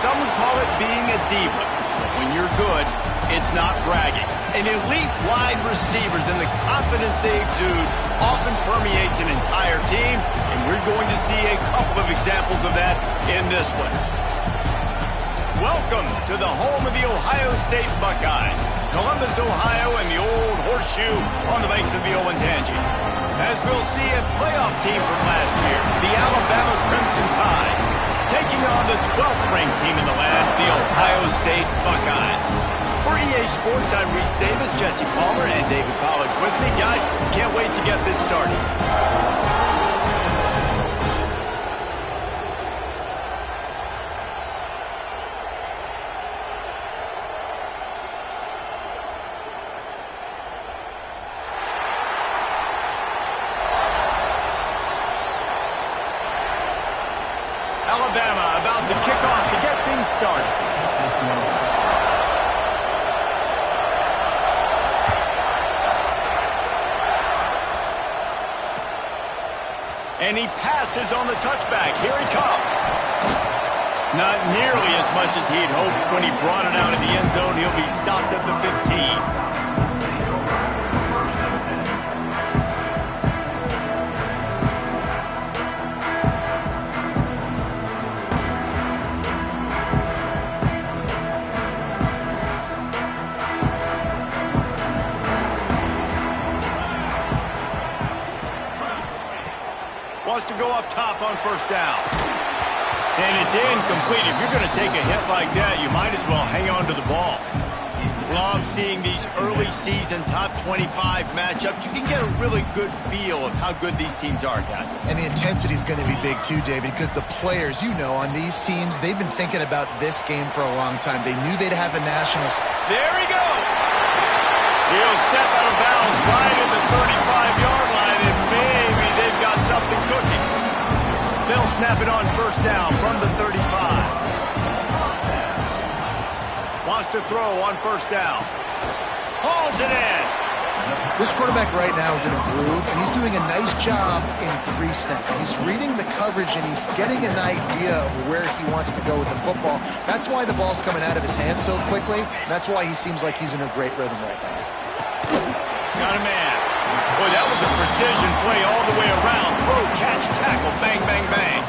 some would call it being a diva. But when you're good, it's not bragging. And elite wide receivers and the confidence they exude often permeates an entire team, and we're going to see a couple of examples of that in this one. Welcome to the home of the Ohio State Buckeyes, Columbus, Ohio, and the old horseshoe on the banks of the Olentangy. As we'll see, a playoff team from last year, the Alabama Crimson Tide, taking on the 12th ranked team in the land, the Ohio State Buckeyes. For EA Sports, I'm Reese Davis, Jesse Palmer, and David Pollack with me. Guys, can't wait to get this started. Alabama about to kick off to get things started. And he passes on the touchback. Here he comes. Not nearly as much as he'd hoped when he brought it out of the end zone. He'll be stopped at the 15. Wants to go up top on first down. And it's incomplete. If you're going to take a hit like that, you might as well hang on to the ball. Love seeing these early season top 25 matchups. You can get a really good feel of how good these teams are, guys. And the intensity is going to be big too, David, because the players, you know, on these teams, they've been thinking about this game for a long time. They knew they'd have a national... There he goes! He'll step out of bounds right at the 35-yard line, and maybe they've got something cooking. They'll snap it on first down from the 35. Wants to throw on first down. Hauls it in. This quarterback right now is in a groove, and he's doing a nice job in pre-snap. He's reading the coverage, and he's getting an idea of where he wants to go with the football. That's why the ball's coming out of his hands so quickly. That's why he seems like he's in a great rhythm right now. Got a man. Boy, that was a precision play all the way around. Throw, catch, tackle, bang, bang, bang.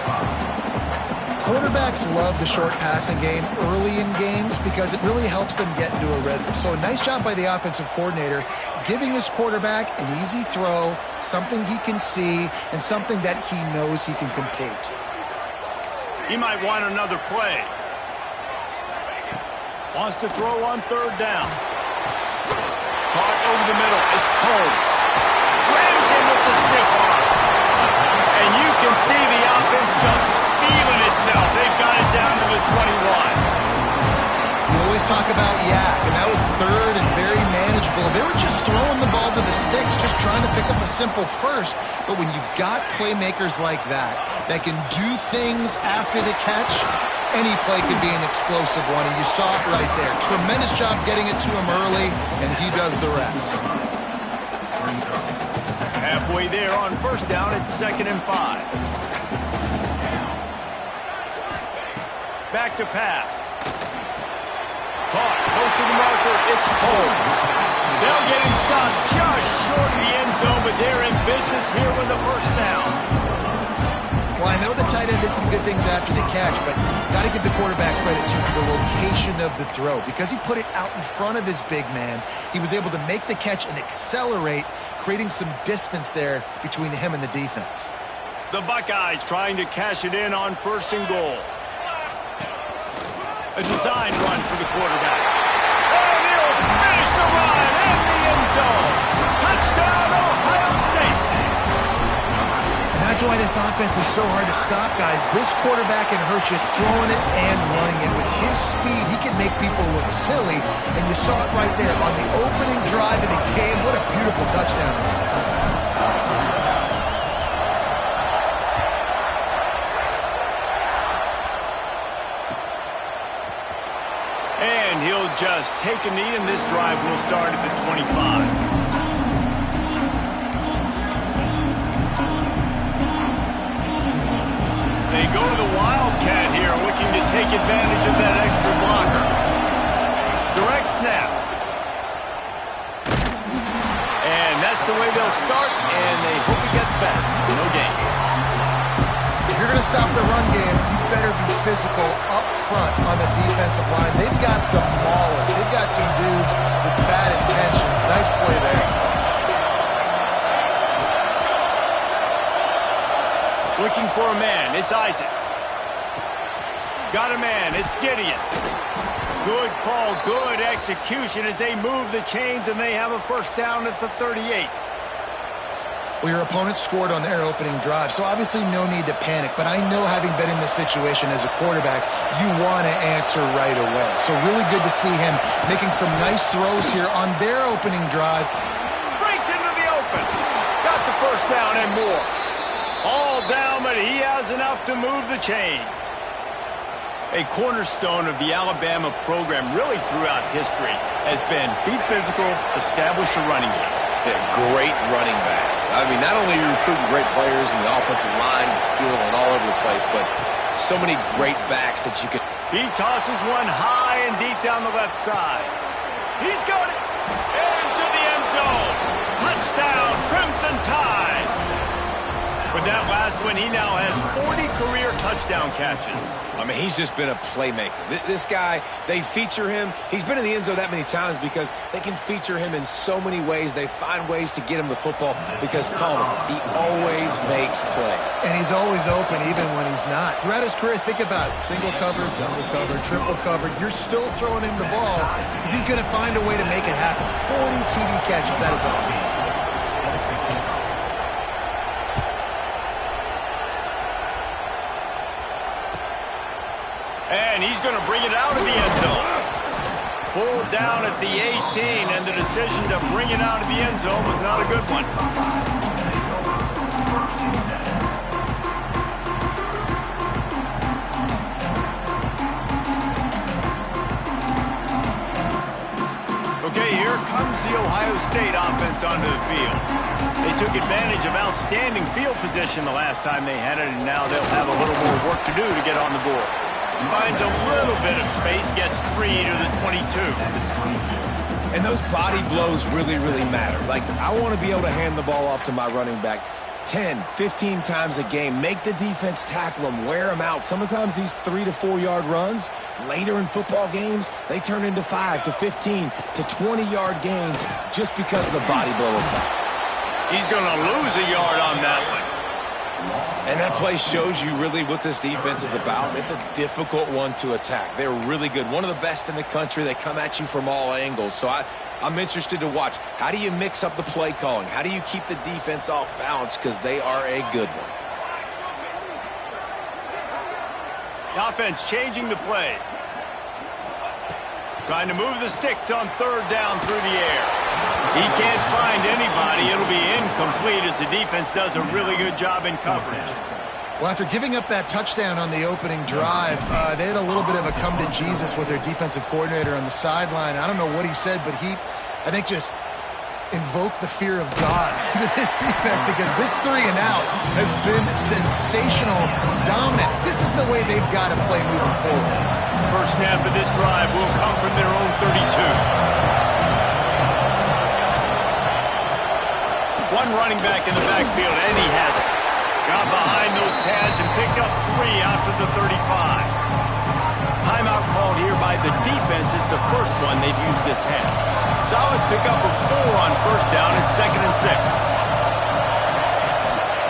Quarterbacks love the short passing game early in games because it really helps them get into a rhythm. So a nice job by the offensive coordinator giving his quarterback an easy throw, something he can see, and something that he knows he can complete. He might want another play. Wants to throw on third down. Caught over the middle. It's Combs. Rams in with the stiff arm. And you can see the offense just feeling itself. They've got it down to the 21. We always talk about yak, and that was third and very manageable. They were just throwing the ball to the sticks, just trying to pick up a simple first. But when you've got playmakers like that can do things after the catch, any play could be an explosive one, and you saw it right there. Tremendous job getting it to him early, and he does the rest. Halfway there on first down, it's 2nd and 5. Back to pass. Caught, close to the marker, it's Combs. They'll get him stopped just short of the end zone, but they're in business here with a first down. Well, I know the tight end did some good things after the catch, but got to give the quarterback credit, too, for the location of the throw. Because he put it out in front of his big man, he was able to make the catch and accelerate, creating some distance there between him and the defense. The Buckeyes trying to cash it in on 1st and goal. A design run for the quarterback. And he'll finish the run in the end zone. Touchdown, Ohio State. And that's why this offense is so hard to stop, guys. This quarterback can hurt you throwing it and running it. With his speed, he can make people look silly. And you saw it right there on the opening drive of the game. What a beautiful touchdown. And he'll just take a knee, and this drive will start at the 25. They go to the Wildcat here, looking to take advantage of that extra blocker. Direct snap. And that's the way they'll start, and they hope it gets better. No gain. If you're going to stop the run game, you better be physical up front on the defensive line. They've got some maulers. They've got some dudes with bad intentions. Nice play there. Looking for a man. It's Isaac. Got a man. It's Gideon. Good call. Good execution as they move the chains, and they have a first down at the 38. Well, your opponent scored on their opening drive, so obviously no need to panic. But I know, having been in this situation as a quarterback, you want to answer right away. So really good to see him making some nice throws here on their opening drive. Breaks into the open. Got the first down and more. All down, but he has enough to move the chains. A cornerstone of the Alabama program really throughout history has been be physical, establish a running game. Yeah, great running backs. I mean, not only are you recruiting great players in the offensive line and skill and all over the place, but so many great backs that you can... He tosses one high and deep down the left side. He's got it. Into the end zone. Touchdown, Crimson Tide. With that last one, he now has 40 career touchdown catches. I mean, he's just been a playmaker. This guy, they feature him. He's been in the end zone that many times because they can feature him in so many ways. They find ways to get him the football because, Palmer, he always makes plays. And he's always open even when he's not. Throughout his career, think about it. Single covered, double covered, triple covered. You're still throwing him the ball because he's going to find a way to make it happen. 40 TD catches. That is awesome. And he's going to bring it out of the end zone. Pulled down at the 18, and the decision to bring it out of the end zone was not a good one. Okay, here comes the Ohio State offense onto the field. They took advantage of outstanding field position the last time they had it, and now they'll have a little more work to do to get on the board. Finds a little bit of space, gets 3 to the 22. And those body blows really, really matter. Like, I want to be able to hand the ball off to my running back 10, 15 times a game. Make the defense tackle them, wear them out. Sometimes these 3 to 4 yard runs, later in football games, they turn into 5 to 15 to 20 yard gains just because of the body blow effect. He's going to lose a yard on that one. And that play shows you really what this defense is about. It's a difficult one to attack. They're really good. One of the best in the country. They come at you from all angles. So I'm interested to watch. How do you mix up the play calling? How do you keep the defense off balance? Because they are a good one. The offense changing the play. Trying to move the sticks on third down through the air. He can't find anybody. It'll be incomplete as the defense does a really good job in coverage. Well, after giving up that touchdown on the opening drive, they had a little bit of a come to Jesus with their defensive coordinator on the sideline. I don't know what he said, but he, I think, just invoked the fear of God into this defense because this 3 and out has been sensational, dominant. This is the way they've got to play moving forward. First snap of this drive will come from their own 32. One running back in the backfield, and he has it. Got behind those pads and picked up 3 after the 35. Timeout called here by the defense. It's the first one they've used this half. Solid pickup of 4 on first down and 2nd and 6.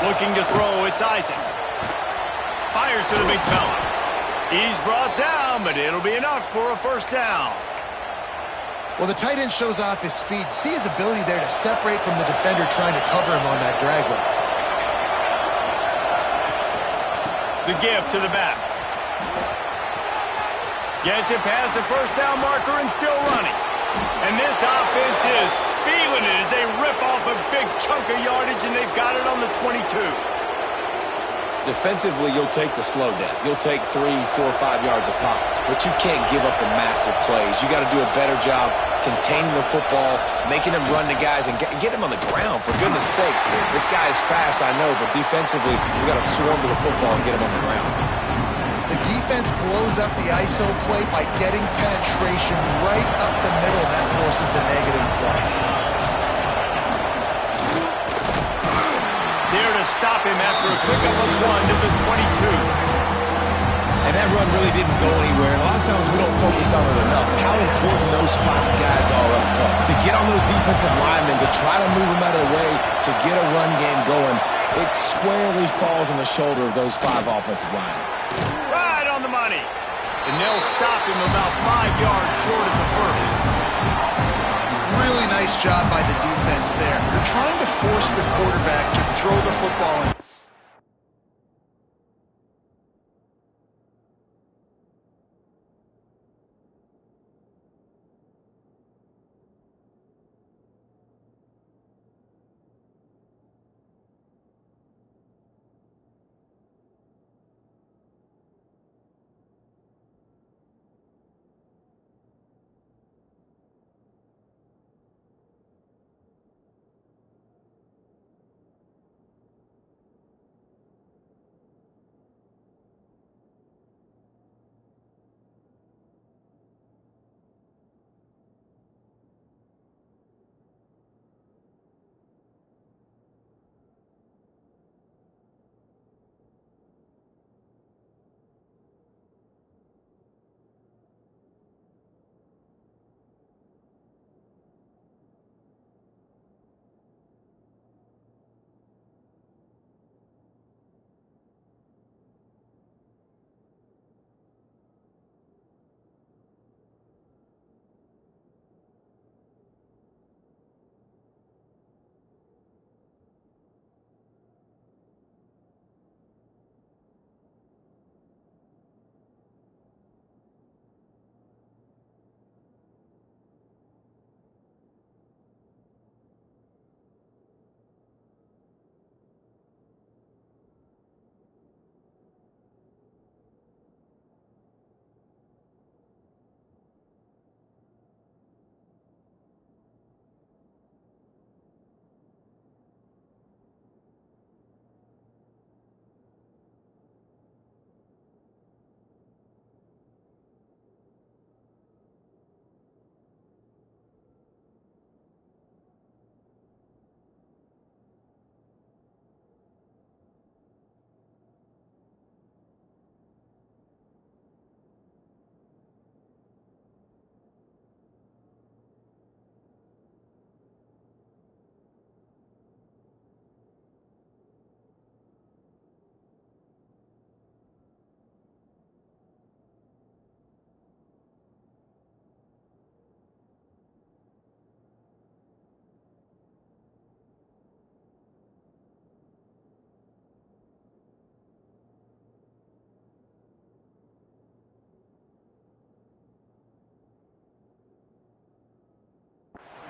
Looking to throw, it's Isaac. Fires to the big fella. He's brought down, but it'll be enough for a first down. Well, the tight end shows off his speed. See his ability there to separate from the defender trying to cover him on that drag route. The give to the back. Gets it past the first down marker and still running. And this offense is feeling it as they rip off a big chunk of yardage, and they've got it on the 22. Defensively, you'll take the slow death. You'll take 3, 4, 5 yards a pop, but you can't give up the massive plays. You got to do a better job containing the football, making them run to guys, and get him on the ground, for goodness sakes. This guy is fast, I know, but defensively, we got to swarm to the football and get him on the ground. The defense blows up the ISO play by getting penetration right up the middle. That forces the negative play. There to stop him after a pickup of 1 to the 22. And that run really didn't go anywhere. And a lot of times we don't focus on it enough. How important those 5 guys are up front. To get on those defensive linemen, to try to move them out of the way, to get a run game going, it squarely falls on the shoulder of those 5 offensive linemen. Right on the money. And they'll stop him about 5 yards short of the first. Really nice job by the defense there. They're trying to force the quarterback to throw the football in.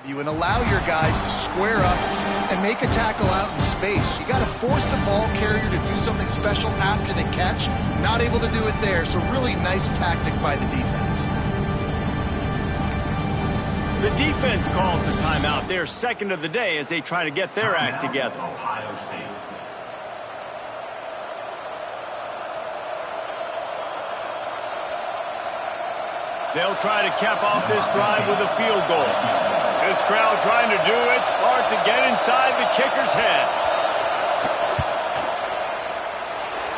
You and allow your guys to square up and make a tackle out in space. You got to force the ball carrier to do something special after the catch. Not able to do it there, so really nice tactic by the defense. The defense calls the timeout. They're second of the day as they try to get their act together. They'll try to cap off this drive with a field goal. This crowd trying to do its part to get inside the kicker's head.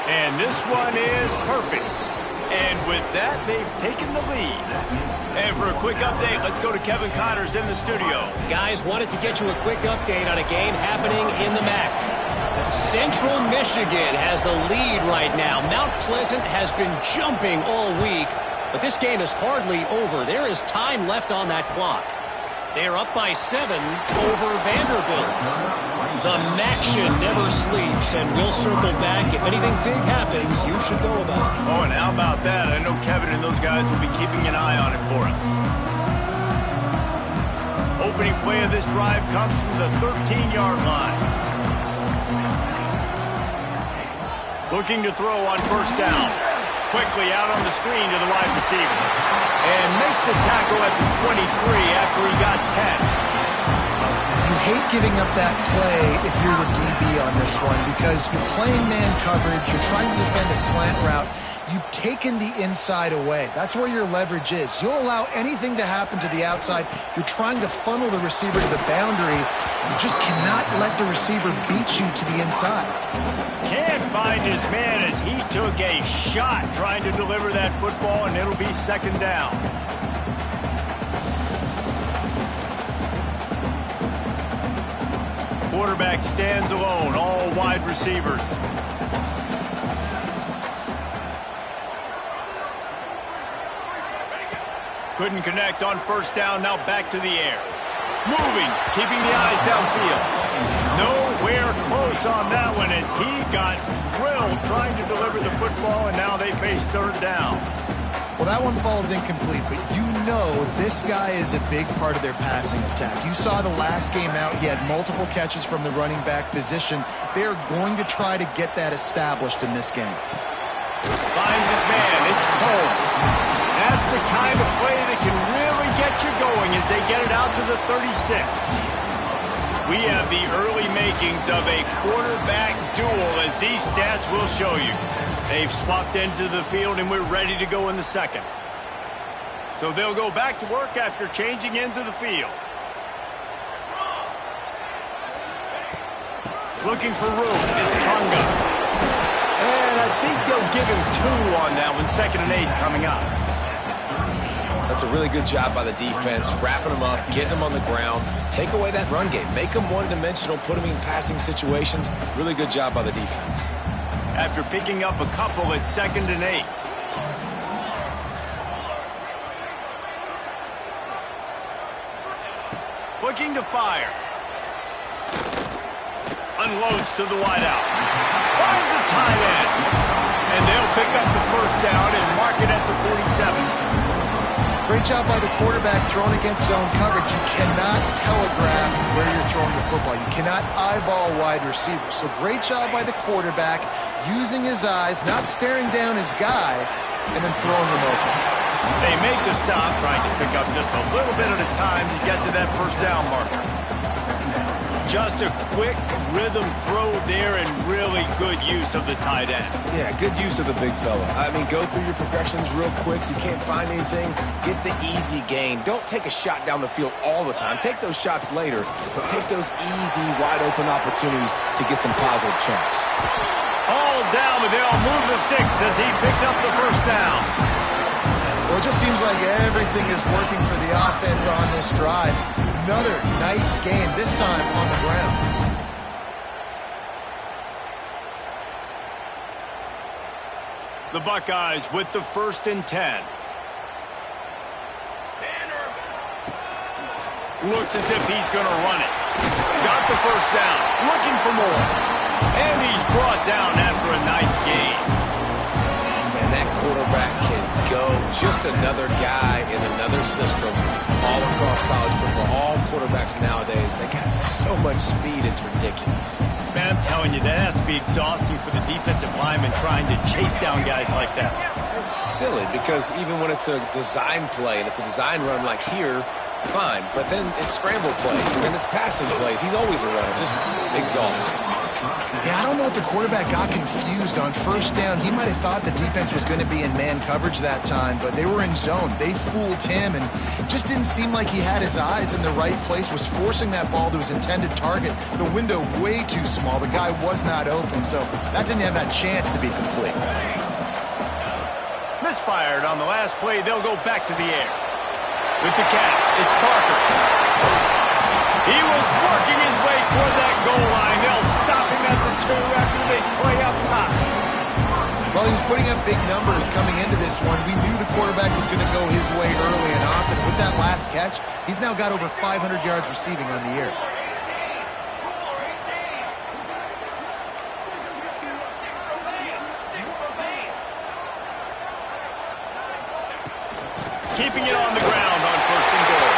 And this one is perfect. And with that, they've taken the lead. And for a quick update, let's go to Kevin Connors in the studio. Guys, wanted to get you a quick update on a game happening in the MAC. Central Michigan has the lead right now. Mount Pleasant has been jumping all week, but this game is hardly over. There is time left on that clock. They're up by 7 over Vanderbilt. The MACtion never sleeps, and we'll circle back. If anything big happens, you should know about it. Oh, and how about that? I know Kevin and those guys will be keeping an eye on it for us. Opening play of this drive comes from the 13-yard line. Looking to throw on first down. Quickly out on the screen to the wide receiver. And makes the tackle at the 23 after he got 10. You hate giving up that play if you're the DB on this one because you're playing man coverage, you're trying to defend a slant route, you've taken the inside away. That's where your leverage is. You'll allow anything to happen to the outside. You're trying to funnel the receiver to the boundary. You just cannot let the receiver beat you to the inside. Can't find his man as he took a shot trying to deliver that football, and it'll be second down. Quarterback stands alone, all wide receivers. Couldn't connect on first down, now back to the air. Moving, keeping the eyes downfield. Nowhere close on that one as he got drilled trying to deliver the football, and now they face third down. Well, that one falls incomplete, but you know this guy is a big part of their passing attack. You saw the last game out, he had multiple catches from the running back position. They're going to try to get that established in this game. Finds his man, it's Coles. That's the kind of play that can really get you going as they get it out to the 36. We have the early makings of a quarterback duel, as these stats will show you. They've swapped ends of the field, and we're ready to go in the second. So they'll go back to work after changing ends of the field. Looking for room. It's Tonga. And I think they'll give him 2 on that one. 2nd and 8 coming up. That's a really good job by the defense, wrapping them up, getting them on the ground, take away that run game, make them one-dimensional, put them in passing situations. Really good job by the defense. After picking up a couple at 2nd and 8. Looking to fire. Unloads to the wideout. Finds a tight end. And they'll pick up the first down and mark it at the 47. Great job by the quarterback throwing against zone coverage. You cannot telegraph where you're throwing the football. You cannot eyeball wide receivers. So great job by the quarterback using his eyes, not staring down his guy, and then throwing him open. They make the stop, trying to pick up just a little bit at a time to get to that first down marker. Just a quick rhythm throw there and really good use of the tight end. Yeah, good use of the big fella. I mean, go through your progressions real quick. You can't find anything. Get the easy gain. Don't take a shot down the field all the time. Take those shots later, but take those easy, wide-open opportunities to get some positive chunks. All down, but they'll move the sticks as he picks up the first down. Well, it just seems like everything is working for the offense on this drive. Another nice game, this time on the ground. The Buckeyes with the 1st and 10. Looks as if he's going to run it. Got the first down, looking for more. And he's brought down after a nice game. And that quarterback can go. Just another guy in another system all across college football. All quarterbacks nowadays, they got so much speed, it's ridiculous. Man, I'm telling you, that has to be exhausting for the defensive lineman trying to chase down guys like that. It's silly because even when it's a design play and it's a design run like here, fine. But then it's scramble plays and then it's passing plays. He's always a runner. Just exhausting. Yeah, I don't know if the quarterback got confused on first down. He might have thought the defense was going to be in man coverage that time, but they were in zone. They fooled him and just didn't seem like he had his eyes in the right place, was forcing that ball to his intended target. The window way too small. The guy was not open, so that didn't have that chance to be complete. Misfired on the last play. They'll go back to the air. With the catch, it's Parker. He was working his way toward that goal line. They'll stop him at the 2 after they play up top. Well, he was putting up big numbers coming into this one. We knew the quarterback was going to go his way early and often. With that last catch, he's now got over 500 yards receiving on the year. Keeping it on the ground on 1st and goal.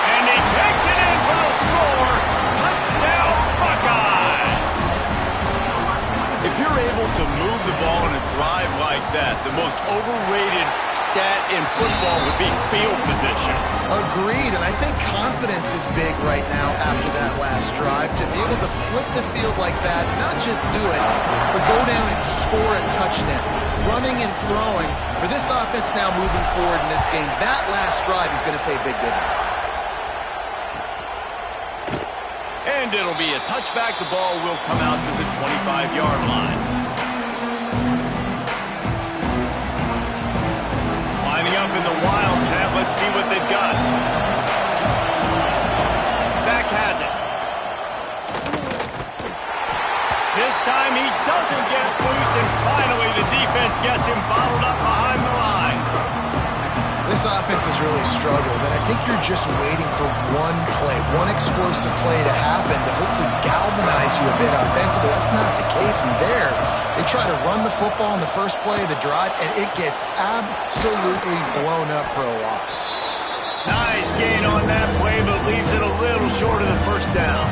And he takes it in for the score. Touchdown, Buckeyes! If you're able to move the ball in a drive like that, the most overrated stat in football would be field position. Agreed, and I think confidence is big right now after that last drive. To be able to flip the field like that, not just do it, but go down and score a touchdown. Running and throwing. For this offense now moving forward in this game, that last drive is going to pay big dividends. And it'll be a touchback. The ball will come out to the 25-yard line. Lining up in the Wildcat. Let's see what they've got. Back has it. This time he doesn't get loose, and finally the defense gets him bottled up behind the line. This offense has really struggled, and I think you're just waiting for one play, one explosive play to happen to hopefully galvanize you a bit offensively. That's not the case in there. They try to run the football in the first play of the drive, and it gets absolutely blown up for a loss. Nice gain on that play, but leaves it a little short of the first down.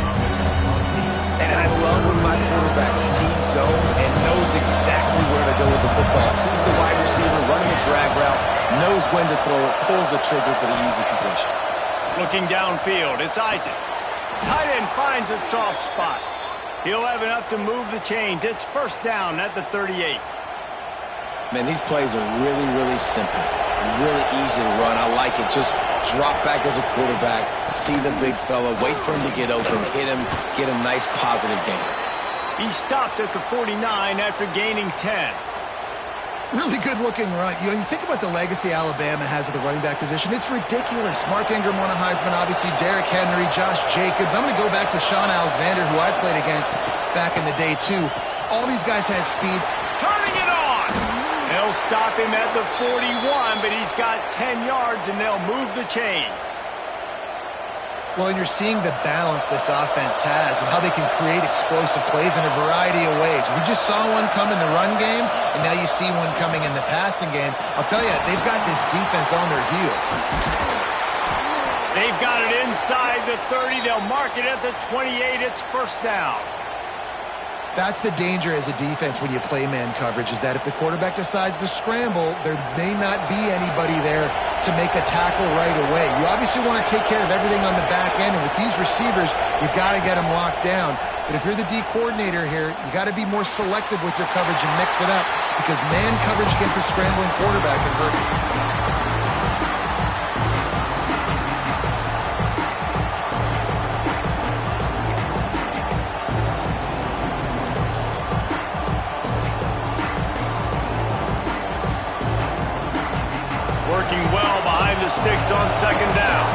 And I love when my quarterback sees zone and knows exactly where to go with the football. Sees the wide receiver running the drag route, knows when to throw it, pulls the trigger for the easy completion. Looking downfield, it's Isaac. Tight end finds a soft spot. He'll have enough to move the chains. It's first down at the 38. Man, these plays are really, really simple. Really easy to run. I like it. Just drop back as a quarterback, see the big fella, wait for him to get open, hit him, get a nice positive gain. He stopped at the 49 after gaining 10. Really good-looking run. You know, you think about the legacy Alabama has at the running back position. It's ridiculous. Mark Ingram won a Heisman, obviously Derrick Henry, Josh Jacobs. I'm going to go back to Sean Alexander, who I played against back in the day, too. All these guys had speed. Turning it on! They'll stop him at the 41, but he's got 10 yards, and they'll move the chains. Well, and you're seeing the balance this offense has and how they can create explosive plays in a variety of ways. We just saw one come in the run game, and now you see one coming in the passing game. I'll tell you, they've got this defense on their heels. They've got it inside the 30. They'll mark it at the 28. It's first down. That's the danger as a defense when you play man coverage, is that if the quarterback decides to scramble, there may not be anybody there to make a tackle right away. You obviously want to take care of everything on the back end, and with these receivers, you got to get them locked down. But if you're the D coordinator here, you got to be more selective with your coverage and mix it up, because man coverage against a scrambling quarterback can hurt you. Working well behind the sticks on second down.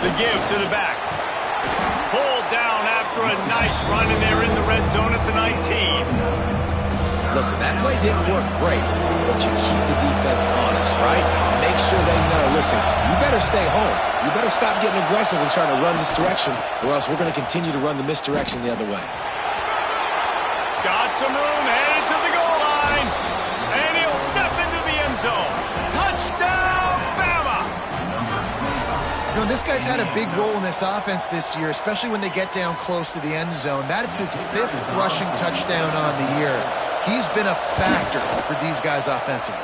The give to the back. Pulled down after a nice run, and they're in the red zone at the 19. Listen, that play didn't work great, but you keep the defense honest, right? Make sure they know, listen, you better stay home. You better stop getting aggressive and trying to run this direction, or else we're going to continue to run the misdirection the other way. Got some room, headed to the goal line, and he'll step into the end zone. Touchdown, Bama! You know, this guy's had a big role in this offense this year, especially when they get down close to the end zone. That's his 5th rushing touchdown on the year. He's been a factor for these guys offensively.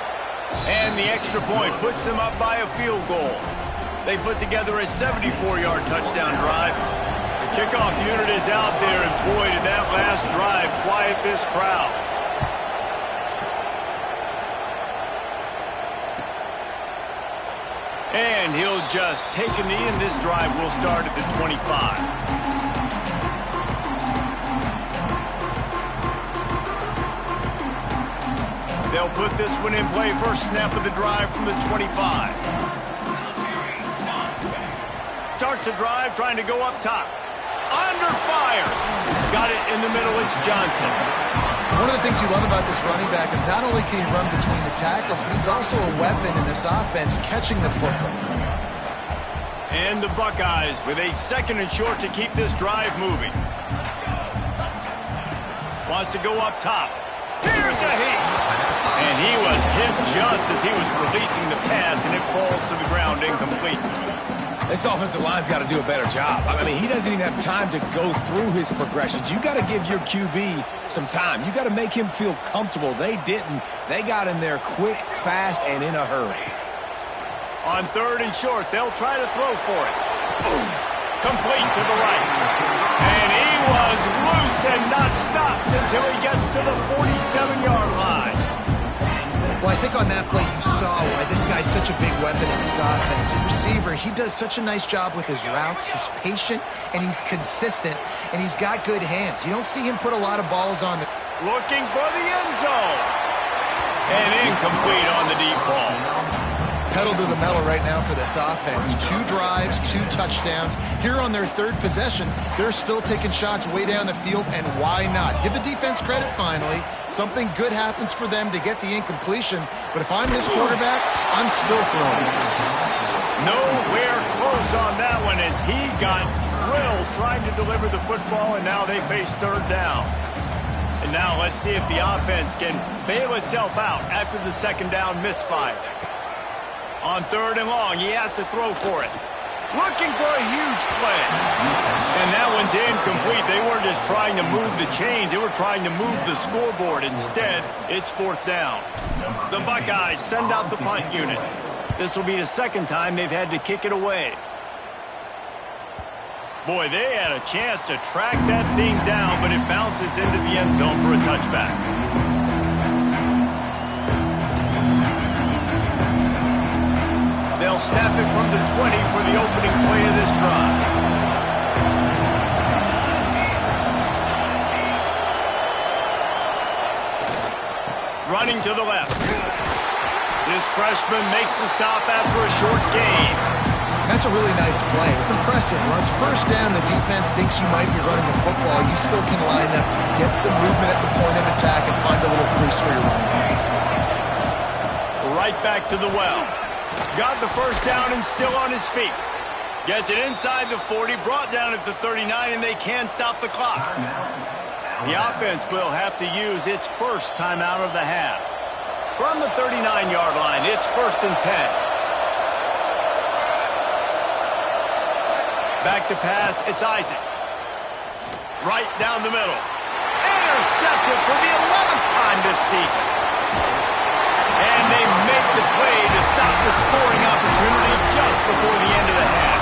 And the extra point puts them up by a field goal. They put together a 74-yard touchdown drive. The kickoff unit is out there, and boy, did that last drive quiet this crowd. And he'll just take a knee, and this drive will start at the 25. They'll put this one in play. First snap of the drive from the 25. Starts the drive, trying to go up top. Under fire. Got it in the middle. It's Johnson. One of the things you love about this running back is not only can he run between the tackles, but he's also a weapon in this offense catching the football. And the Buckeyes with a 2nd and short to keep this drive moving. Wants to go up top. Here's a heat. And he was hit just as he was releasing the pass, and it falls to the ground incomplete. This offensive line's got to do a better job. I mean, he doesn't even have time to go through his progressions. You got to give your QB some time. You got to make him feel comfortable. They didn't. They got in there quick, fast, and in a hurry. On 3rd and short, they'll try to throw for it. Boom. Complete to the right. And he was loose and not stopped until he gets to the 47-yard line. Well, I think on that play you saw why this guy's such a big weapon in this offense. The receiver, he does such a nice job with his routes. He's patient, and he's consistent, and he's got good hands. You don't see him put a lot of balls on the... Looking for the end zone. And incomplete on the deep ball. Pedal to the metal right now for this offense. 2 drives, 2 touchdowns. Here on their 3rd possession, they're still taking shots way down the field, and why not? Give the defense credit finally. Something good happens for them to get the incompletion, but if I'm this quarterback, I'm still throwing. Nowhere close on that one as he got drilled trying to deliver the football, and now they face 3rd down. And now let's see if the offense can bail itself out after the 2nd down misfire. On 3rd and long, he has to throw for it. Looking for a huge play. And that one's incomplete. They weren't just trying to move the chains. They were trying to move the scoreboard. Instead, it's 4th down. The Buckeyes send out the punt unit. This will be the 2nd time they've had to kick it away. Boy, they had a chance to track that thing down, but it bounces into the end zone for a touchback. They'll snap it from the 20 for the opening play of this drive. Running to the left. This freshman makes the stop after a short gain. That's a really nice play. It's impressive. Once 1st down, the defense thinks you might be running the football. You still can line up, get some movement at the point of attack, and find a little crease for your running back. Right back to the well. Got the 1st down and still on his feet. Gets it inside the 40, brought down at the 39, and they can't stop the clock. The offense will have to use its 1st timeout of the half. From the 39-yard line, it's 1st and 10. Back to pass, it's Isaac. Right down the middle. Intercepted for the 11th time this season. And they make the play to stop the scoring opportunity just before the end of the half.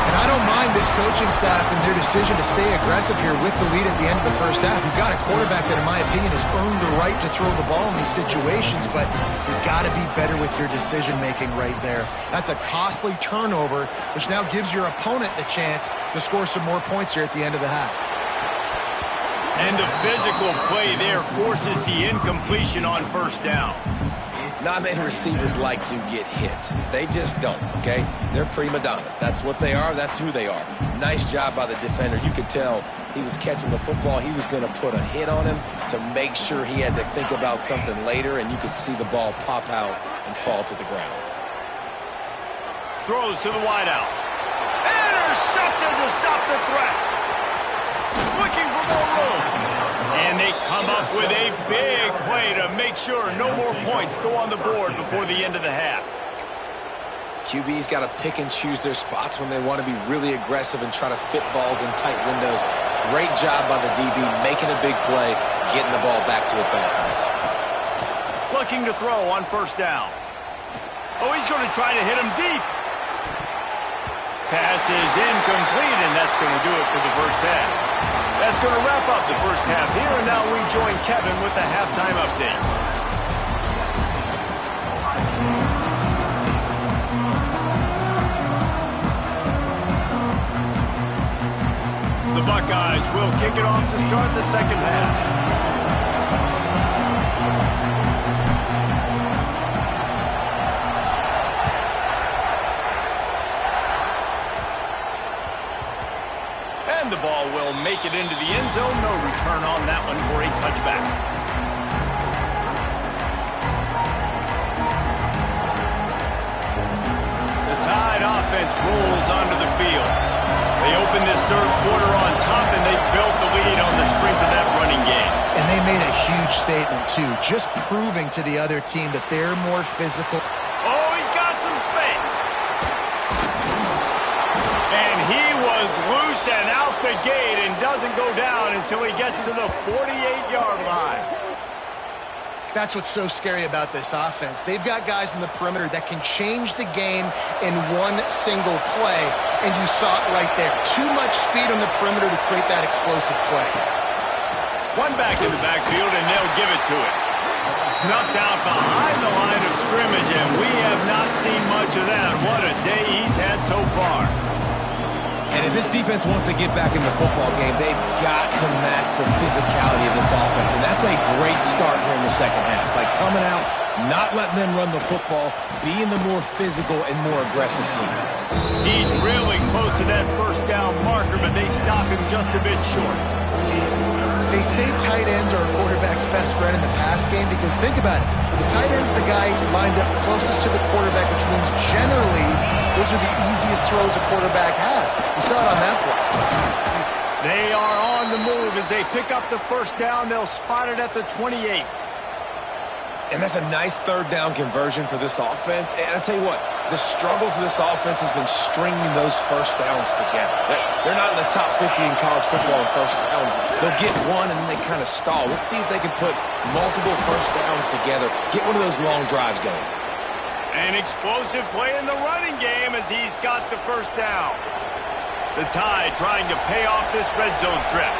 And I don't mind this coaching staff and their decision to stay aggressive here with the lead at the end of the 1st half. You've got a quarterback that, in my opinion, has earned the right to throw the ball in these situations, but you've got to be better with your decision-making right there. That's a costly turnover, which now gives your opponent the chance to score some more points here at the end of the half. And the physical play there forces the incompletion on 1st down. Not many receivers like to get hit. They just don't, okay? They're prima donnas. That's what they are. That's who they are. Nice job by the defender. You could tell he was catching the football. He was going to put a hit on him to make sure he had to think about something later, and you could see the ball pop out and fall to the ground. Throws to the wideout. Intercepted to stop the threat. Looking for more room. And they come up with a big play to make sure no more points go on the board before the end of the half. QB's got to pick and choose their spots when they want to be really aggressive and try to fit balls in tight windows. Great job by the DB making a big play, getting the ball back to its offense. Looking to throw on 1st down. Oh, he's going to try to hit him deep. Pass is incomplete, and that's going to do it for the 1st half. That's going to wrap up the 1st half here, and now we join Kevin with the halftime update. The Buckeyes will kick it off to start the 2nd half. The ball will make it into the end zone. No return on that one for a touchback. The Tide offense rolls onto the field. They open this 3rd quarter on top, and they built the lead on the strength of that running game. And they made a huge statement, too, just proving to the other team that they're more physical. Oh, he's got some space. sent out the gate and doesn't go down until he gets to the 48-yard line. That's what's so scary about this offense. They've got guys in the perimeter that can change the game in one single play, and you saw it right there. Too much speed on the perimeter to create that explosive play. One back in the backfield, and they'll give it to it. Snuffed out behind the line of scrimmage, and we have not seen much of that. What a day he's had so far. And if this defense wants to get back in the football game, they've got to match the physicality of this offense. And that's a great start here in the second half. Like coming out, not letting them run the football, being the more physical and more aggressive team. He's really close to that first down marker, but they stop him just a bit short. They say tight ends are a quarterback's best friend in the pass game because think about it. The tight end's the guy lined up closest to the quarterback, which means generally those are the easiest throws a quarterback has. You saw it on that play. They are on the move as they pick up the first down. They'll spot it at the 28. And that's a nice third down conversion for this offense. And I'll tell you what, the struggle for this offense has been stringing those first downs together. They're not in the top 50 in college football in first downs. They'll get one and then they kind of stall. Let's see if they can put multiple first downs together, get one of those long drives going. An explosive play in the running game as he's got the first down. The Tide trying to pay off this red zone trip.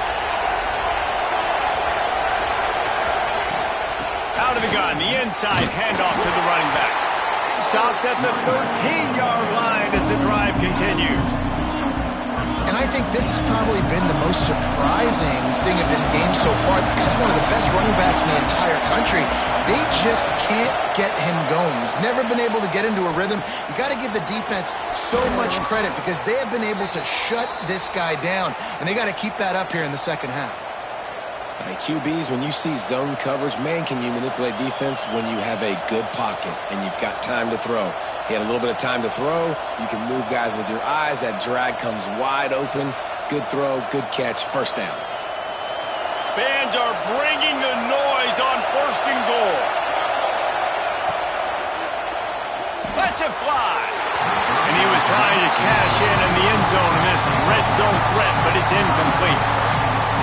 Out of the gun, the inside handoff to the running back. Stopped at the 13-yard line as the drive continues. And I think this has probably been the most surprising thing of this game so far. This guy's one of the best running backs in the entire country. They just can't get him going. He's never been able to get into a rhythm. You got to give the defense so much credit because they have been able to shut this guy down, and they got to keep that up here in the second half. QBs, when you see zone coverage, man, can you manipulate defense when you have a good pocket and you've got time to throw. He had a little bit of time to throw. You can move guys with your eyes. That drag comes wide open. Good throw, good catch, first down. Fans are bringing the noise on first and goal. Lets it fly. And he was trying to cash in the end zone in this red zone threat, but it's incomplete.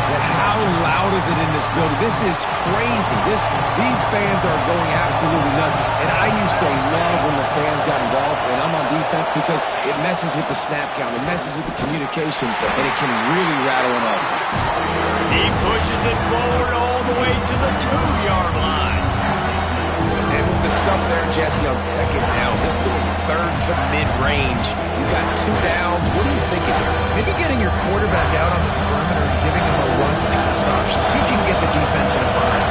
But how loud is it in this building? This is crazy. These fans are going absolutely nuts. And I used to love when the fans got involved, and I'm on defense because it messes with the snap count. It messes with the communication, and it can really rattle an offense. He pushes it forward all the way to the 2-yard line. And with the stuff there, Jesse, on second down, this little third to mid-range, you got 2 downs. What are you thinking here? Maybe getting your quarterback out on the perimeter and giving him a run-pass option. See if you can get the defense in a bind.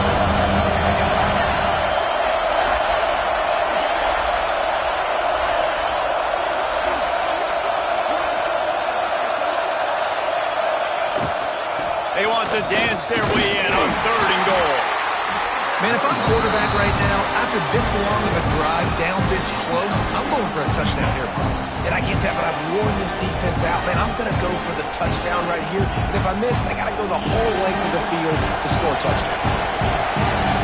They want to dance their way in on third and goal. Man, if I'm quarterback right now, after this long of a drive down this close, I'm going for a touchdown here. And I get that, but I've worn this defense out, man. I'm going to go for the touchdown right here. And if I miss, they got to go the whole length of the field to score a touchdown.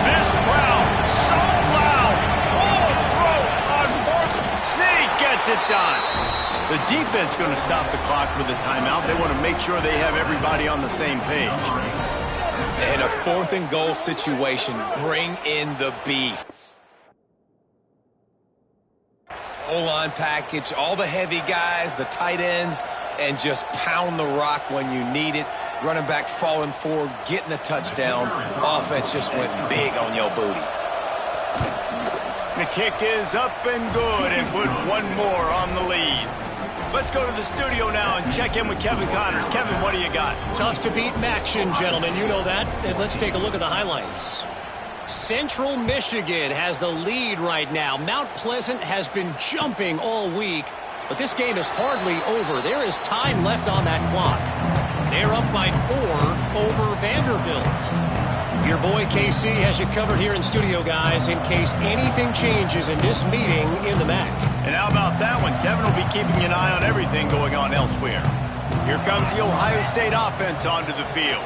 This crowd, so loud, full throat on fourth. Snead gets it done. The defense going to stop the clock with a timeout. They want to make sure they have everybody on the same page. In a fourth and goal situation, bring in the beef. O-line package, all the heavy guys, the tight ends, and just pound the rock when you need it. Running back falling forward, getting the touchdown. Offense just went big on your booty. The kick is up and good and put one more on the lead. Let's go to the studio now and check in with Kevin Connors. Kevin, what do you got? Tough to beat action, gentlemen. You know that. And let's take a look at the highlights. Central Michigan has the lead right now. Mount Pleasant has been jumping all week, but this game is hardly over. There is time left on that clock. They're up by 4 over Vanderbilt. Your boy KC has you covered here in studio, guys, in case anything changes in this meeting in the MAC. And how about that one? Kevin will be keeping an eye on everything going on elsewhere. Here comes the Ohio State offense onto the field.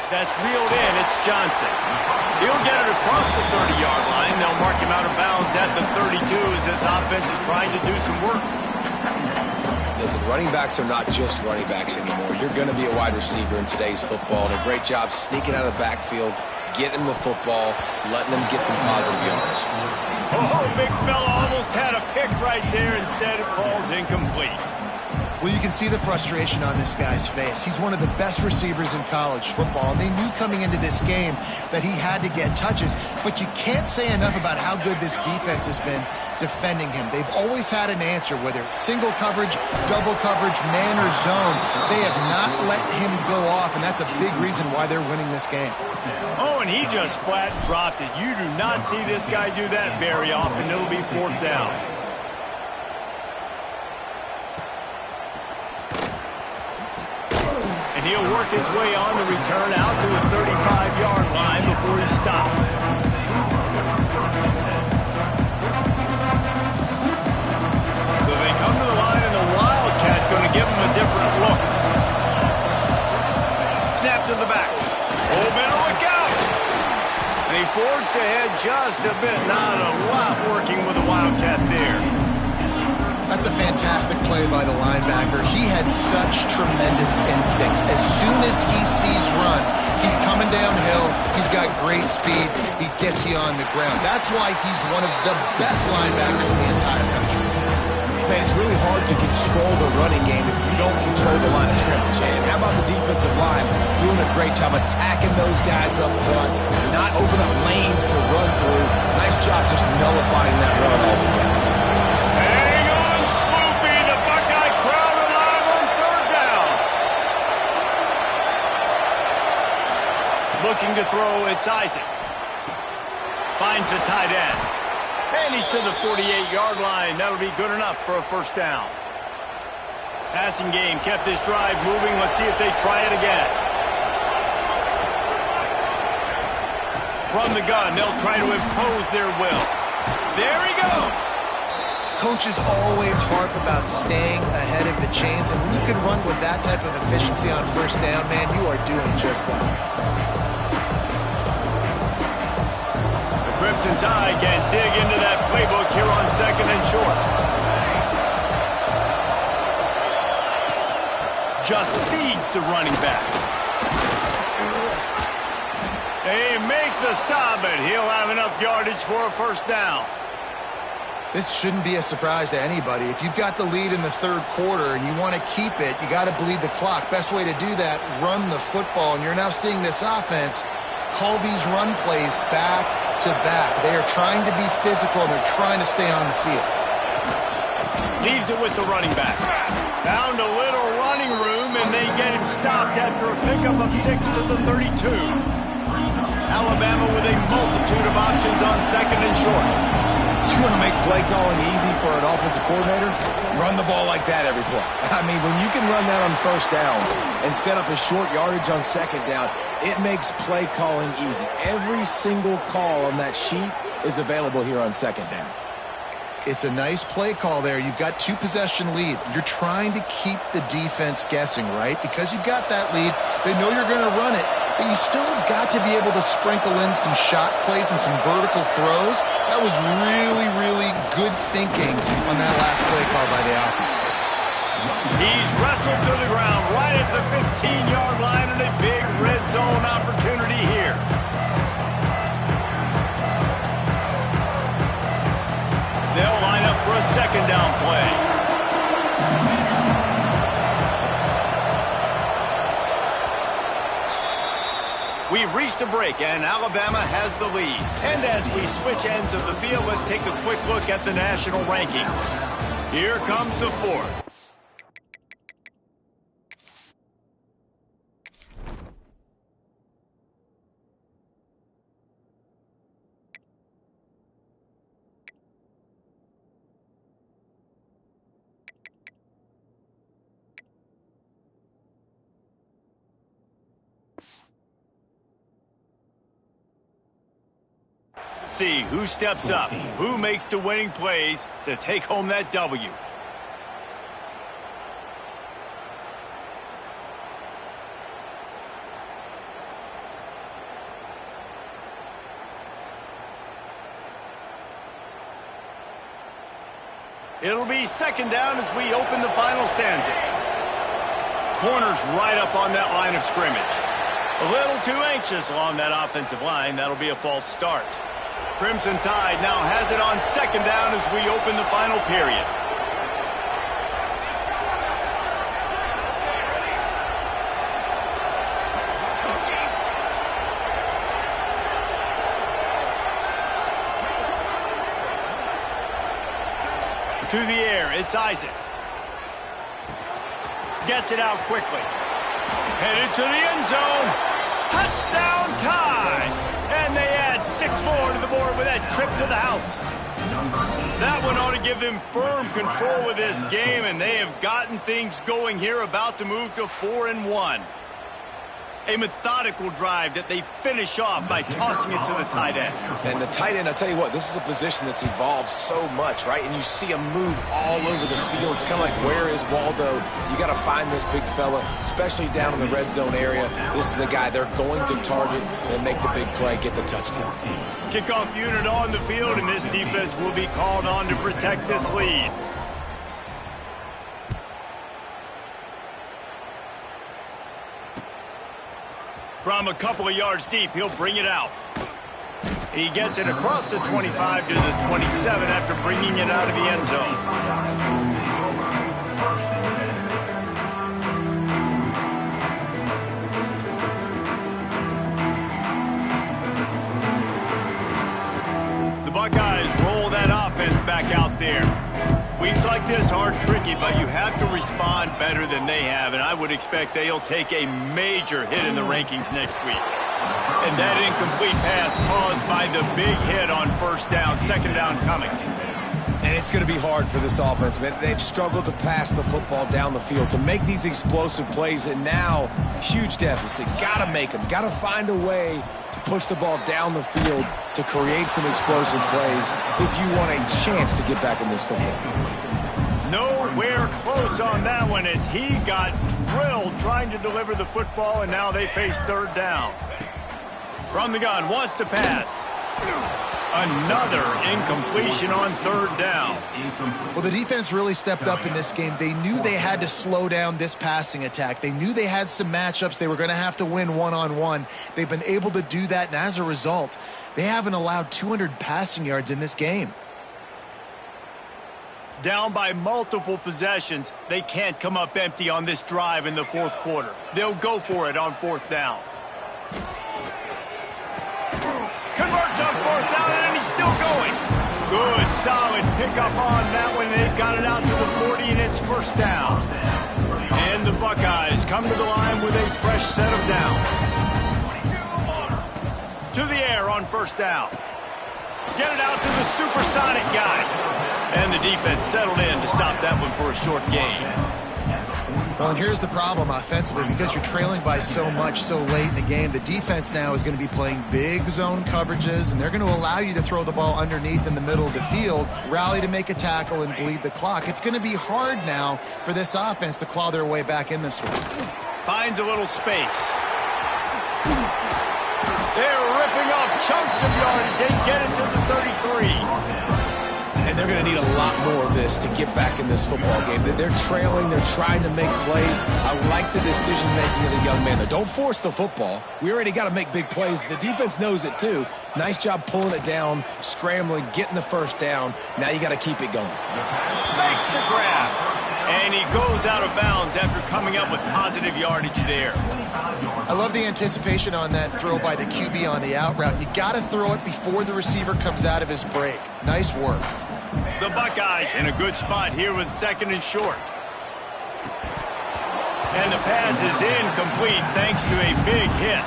That's reeled in. It's Johnson. He'll get it across the 30-yard line. They'll mark him out of bounds at the 32 as this offense is trying to do some work. Listen, running backs are not just running backs anymore. You're going to be a wide receiver in today's football. And a great job sneaking out of the backfield, getting them the football, letting them get some positive yards. Oh, big fella almost had a pick right there. Instead, it falls incomplete. Well, you can see the frustration on this guy's face. He's one of the best receivers in college football, and they knew coming into this game that he had to get touches, but you can't say enough about how good this defense has been defending him. They've always had an answer, whether it's single coverage, double coverage, man or zone. They have not let him go off, and that's a big reason why they're winning this game. Oh, and he just flat dropped it. You do not see this guy do that very often. It'll be 4th down. And he'll work his way on the return out to a 35-yard line before he stopped. So they come to the line, and the Wildcat going to give him a different look. Snap to the back. Oh, better look out. And he forged ahead just a bit. Not a lot working with the Wildcat there. That's a fantastic play by the linebacker. He has such tremendous instincts. As soon as he sees run, he's coming downhill. He's got great speed. He gets you on the ground. That's why he's one of the best linebackers in the entire country. Man, it's really hard to control the running game if you don't control the line of scrimmage. And how about the defensive line doing a great job attacking those guys up front, not open up lanes to run through. Nice job just nullifying that run altogether. Hang on, Sloopy. The Buckeye crowd alive on 3rd down. Looking to throw, it's Isaac. Finds the tight end. And he's to the 48-yard line. That'll be good enough for a 1st down. Passing game kept this drive moving. Let's see if they try it again. From the gun, they'll try to impose their will. There he goes. Coaches always harp about staying ahead of the chains, and when you can run with that type of efficiency on 1st down, man, you are doing just that. Crimson Tide can dig into that playbook here on 2nd and short. Just feeds the running back. They make the stop, and he'll have enough yardage for a 1st down. This shouldn't be a surprise to anybody. If you've got the lead in the 3rd quarter and you want to keep it, you got to bleed the clock. Best way to do that, run the football. And you're now seeing this offense call these run plays back to back. They are trying to be physical, and they're trying to stay on the field. Leaves it with the running back. Found a little running room, and they get him stopped after a pickup of 6 to the 32. Alabama with a multitude of options on 2nd and short. You want to make play calling easy for an offensive coordinator? Run the ball like that every play. I mean, when you can run that on 1st down and set up a short yardage on 2nd down, it makes play calling easy. Every single call on that sheet is available here on 2nd down. It's a nice play call there. You've got 2-possession lead. You're trying to keep the defense guessing, right? Because you've got that lead, they know you're going to run it, but you still have got to be able to sprinkle in some shot plays and some vertical throws. That was really, really good thinking on that last play call by the offense. He's wrestled to the ground right at the 15-yard line, and a big red zone opportunity here. They'll line up for a 2nd down play. We've reached a break, and Alabama has the lead. And as we switch ends of the field, let's take a quick look at the national rankings. Here comes the 4th. See who steps up, who makes the winning plays to take home that W. It'll be second down as we open the final stanza. Corner's right up on that line of scrimmage. A little too anxious along that offensive line. That'll be a false start. Crimson Tide now has it on second down as we open the final period. To the air, it's Isaac. Gets it out quickly. Headed to the end zone. Touchdown Tide! And they add 6 more to the board with that trip to the house. That one ought to give them firm control of this game, and they have gotten things going here, about to move to 4-1. A methodical drive that they finish off by tossing it to the tight end. And the tight end, I'll tell you what, this is a position that's evolved so much, right? And you see him move all over the field. It's kind of like, where is Waldo? You got to find this big fella, especially down in the red zone area. This is the guy they're going to target and make the big play, get the touchdown. Kickoff unit on the field, and this defense will be called on to protect this lead. From a couple of yards deep, he'll bring it out. He gets it across the 25 to the 27 after bringing it out of the end zone. The Buckeyes roll that offense back out there. Weeks like this are tricky, but you have to respond better than they have, and I would expect they'll take a major hit in the rankings next week. And that incomplete pass caused by the big hit on first down, second down coming. And it's going to be hard for this offense, man. They've struggled to pass the football down the field, to make these explosive plays, and now, huge deficit. Got to make them. Got to find a way to push the ball down the field to create some explosive plays if you want a chance to get back in this football. Nowhere close on that one as he got drilled trying to deliver the football, and now they face third down. From the gun, wants to pass. Another incompletion on third down. Well, the defense really stepped up in this game. They knew they had to slow down this passing attack. They knew they had some matchups they were going to have to win one-on-one. They've been able to do that, and as a result, they haven't allowed 200 passing yards in this game. Down by multiple possessions, they can't come up empty on this drive in the fourth quarter. They'll go for it on fourth down. Converts on fourth down, and he's still going. Good, solid pickup on that one. They've got it out to the 40, and it's first down. And the Buckeyes come to the line with a fresh set of downs. To the air on first down. Get it out to the supersonic guy. And the defense settled in to stop that one for a short gain. Well, and here's the problem offensively. Because you're trailing by so much so late in the game, the defense now is going to be playing big zone coverages, and they're going to allow you to throw the ball underneath in the middle of the field, rally to make a tackle, and bleed the clock. It's going to be hard now for this offense to claw their way back in this one. Finds a little space. They're ripping off chunks of yardage. They get it to the 33. And they're going to need a lot more of this to get back in this football game. They're trailing. They're trying to make plays. I like the decision-making of the young man. Don't force the football. We already got to make big plays. The defense knows it, too. Nice job pulling it down, scrambling, getting the first down. Now you got to keep it going. Makes the grab. And he goes out of bounds after coming up with positive yardage there. I love the anticipation on that throw by the QB on the out route. You got to throw it before the receiver comes out of his break. Nice work. The Buckeyes in a good spot here with second and short. And the pass is incomplete thanks to a big hit.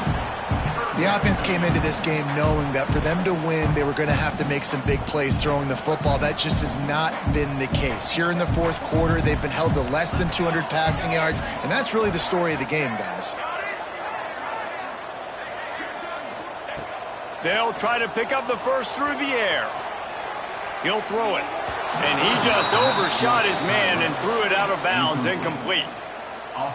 The offense came into this game knowing that for them to win, they were going to have to make some big plays throwing the football. That just has not been the case. Here in the fourth quarter, they've been held to less than 200 passing yards, and that's really the story of the game, guys. They'll try to pick up the first through the air. He'll throw it. And he just overshot his man and threw it out of bounds, incomplete.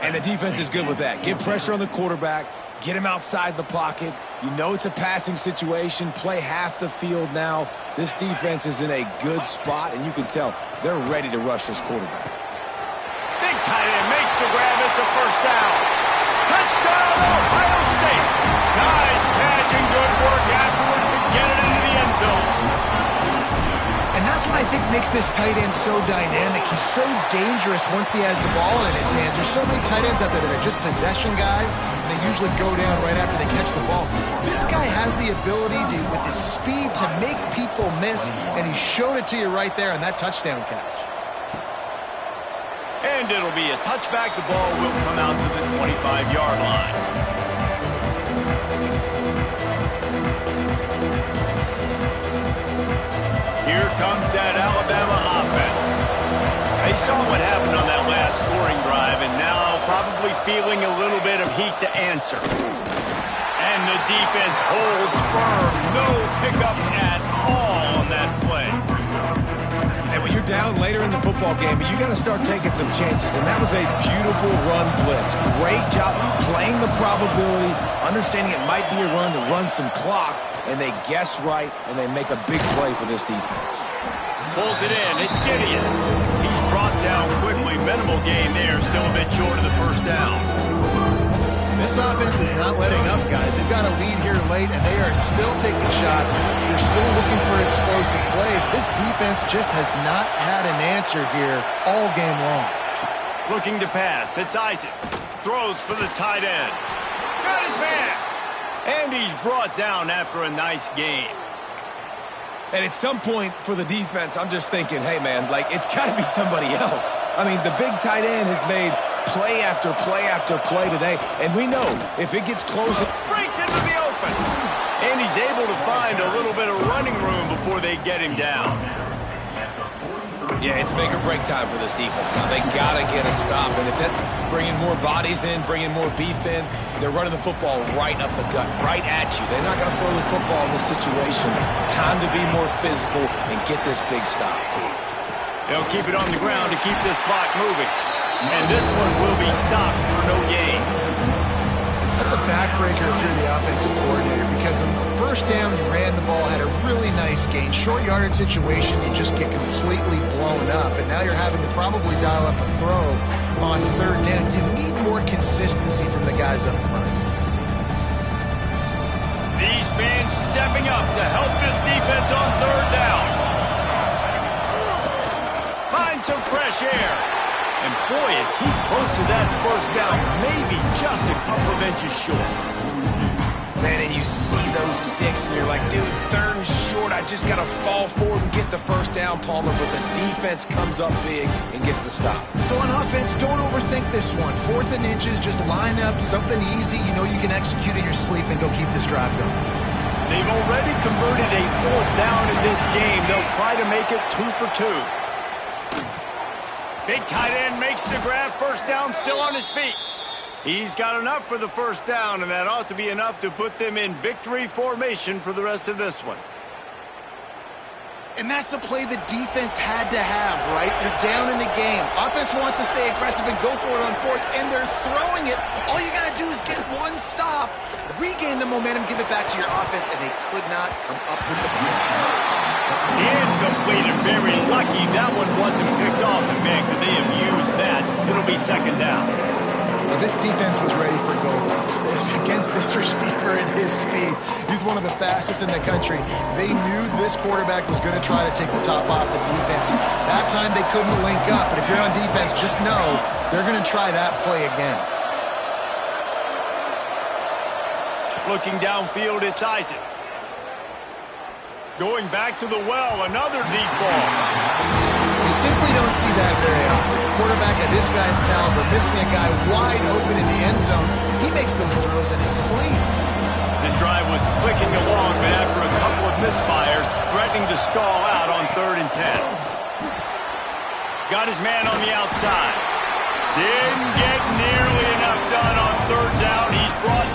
And the defense is good with that. Get pressure on the quarterback. Get him outside the pocket. You know it's a passing situation. Play half the field now. This defense is in a good spot, and you can tell they're ready to rush this quarterback. Big tight end makes the grab. It's a first down. Touchdown, Ohio State. Nice catch and good work afterwards to get it into the end zone. And that's what I think makes this tight end so dynamic. He's so dangerous once he has the ball in his hands. There's so many tight ends out there that are just possession guys, and they usually go down right after they catch the ball. This guy has the ability to, with his speed, to make people miss, and he showed it to you right there on that touchdown catch. And it'll be a touchback. The ball will come out to the 25-yard line. Here comes that Alabama offense. They saw what happened on that last scoring drive, and now probably feeling a little bit of heat to answer. And the defense holds firm. No pickup at all on that play. And when you're down later in the football game, you got to start taking some chances. And that was a beautiful run blitz. Great job playing the probability, understanding it might be a run to run some clock, and they guess right, and they make a big play for this defense. Pulls it in. It's Gideon. He's brought down quickly. Minimal gain there. Still a bit short of the first down. This offense is not letting up, guys. They've got a lead here late, and they are still taking shots. They're still looking for explosive plays. This defense just has not had an answer here all game long. Looking to pass. It's Isaac. Throws for the tight end. Got his man. And he's brought down after a nice gain. And at some point for the defense, I'm just thinking, hey, man, like, it's got to be somebody else. I mean, the big tight end has made play after play after play today. And we know if it gets close, it breaks into the open. And he's able to find a little bit of running room before they get him down. Yeah, it's make or break time for this defense now. They got to get a stop. And if that's bringing more bodies in, bringing more beef in, they're running the football right up the gut, right at you. They're not going to throw the football in this situation. Time to be more physical and get this big stop. They'll keep it on the ground to keep this clock moving. And this one will be stopped for no gain. That's a backbreaker if you're the offensive coordinator, because on the first down, you ran the ball, had a really nice gain. Short yardage situation, you just get completely blown up, and now you're having to probably dial up a throw on third down. You need more consistency from the guys up front. These fans stepping up to help this defense on third down. Find some fresh air. And boy, is he close to that first down, maybe just a couple of inches short. Man, and you see those sticks, and you're like, dude, third and short, I just got to fall forward and get the first down, Palmer, but the defense comes up big and gets the stop. So on offense, don't overthink this one. 4th and inches, just line up something easy you know you can execute in your sleep and go keep this drive going. They've already converted a 4th down in this game. They'll try to make it 2 for 2. Big tight end makes the grab. First down, still on his feet. He's got enough for the first down, and that ought to be enough to put them in victory formation for the rest of this one. And that's a play the defense had to have, right? You're down in the game. Offense wants to stay aggressive and go for it on 4th, and they're throwing it. All you got to do is get one stop, regain the momentum, give it back to your offense, and they could not come up with the play. Incomplete and very lucky that one wasn't picked off, and man, could they have used that. It'll be second down. Well, this defense was ready for goals against this receiver and his speed. He's one of the fastest in the country. They knew this quarterback was going to try to take the top off the defense. That time they couldn't link up, but if you're on defense, just know they're going to try that play again. Looking downfield, it's Isaac. Going back to the well, another deep ball. You simply don't see that very often. Quarterback of this guy's caliber missing a guy wide open in the end zone. He makes those throws in his sleep. This drive was clicking along, but after a couple of misfires, threatening to stall out on 3rd and 10. Got his man on the outside. Didn't get nearly enough done on 3rd down. He's brought